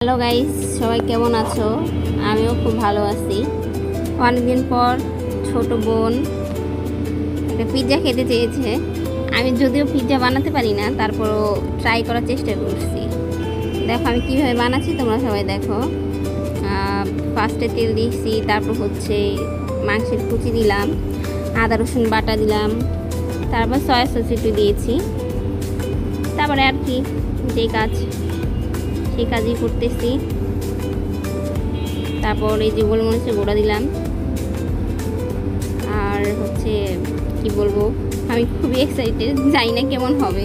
Hello guys, সবাই কেমন আছো? আমিও খুব ভালো আছি। অনেকদিন পর ছোট বোন একটা পিৎজা খেতে চেয়েছে। আমি যদিও পিৎজা বানাতে পারি না, তারপরও ট্রাই করার চেষ্টা করছি। দেখো আমি কীভাবে বানাচ্ছি, তোমরা সবাই দেখো। ফার্স্টে তেল দিয়েছি, তারপর হচ্ছে মাংসের কুচি দিলাম, আদা রসুন বাটা দিলাম, তারপর সয়া সস একটু দিয়েছি। তারপরে আর কি যে কাজ সেই কাজই করতেছি। তারপর এই যে গোলমরিচের গুঁড়া দিলাম। আর হচ্ছে কি বলবো, আমি খুবই এক্সাইটেড, জানি না কেমন হবে,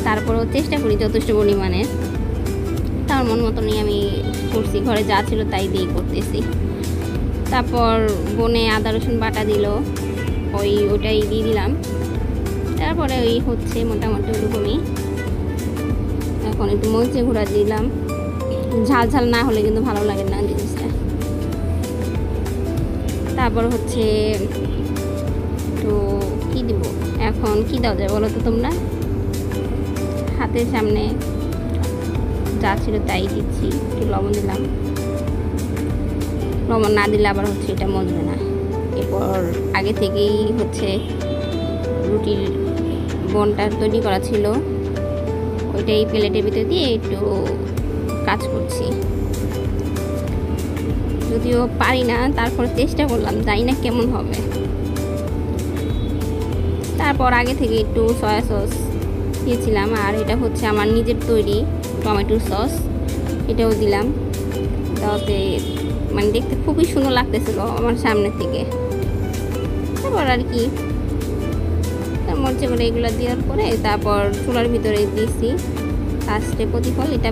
তারপরও চেষ্টা করি যথেষ্ট পরিমাণে। তার মন মতনই আমি করছি, ঘরে যা ছিল তাই দিয়েই করতেছি। তারপর বনে আদা রসুন বাটা দিল, ওইটাই দিয়ে দিলাম। তারপরে ওই হচ্ছে মোটামুটি ওরকমই। এখন একটু মরিচের গুঁড়া দিলাম, ঝাল ঝাল না হলে কিন্তু ভালো লাগে না জিনিসটা। তারপর হচ্ছে একটু কী দিব, এখন কী দেওয়া যায় বলো তো তোমরা? হাতের সামনে যা ছিল তাই দিচ্ছি। একটু লবণ দিলাম, লবণ না দিলে আবার হচ্ছে এটা মজবে না। এরপর আগে থেকেই হচ্ছে রুটির বনটা তৈরি করা ছিল, ওইটাই প্লেটের ভিতরে দিয়ে একটু কাজ করছি। যদিও পারি না, তারপর চেষ্টা করলাম, জানি না কেমন হবে। তারপর আগে থেকে একটু সয়া সস দিয়েছিলাম, আর এটা হচ্ছে আমার নিজের তৈরি টমেটোর সস, এটাও দিলাম। তাতে মানে দেখতে খুবই সুন্দর লাগতেছিল আমার সামনে থেকে। তারপর আর কি মরিচে করে এগুলো দেওয়ার পরে তারপর চুলার ভিতরে দিয়েছি লাস্টে প্রতিফল। এটা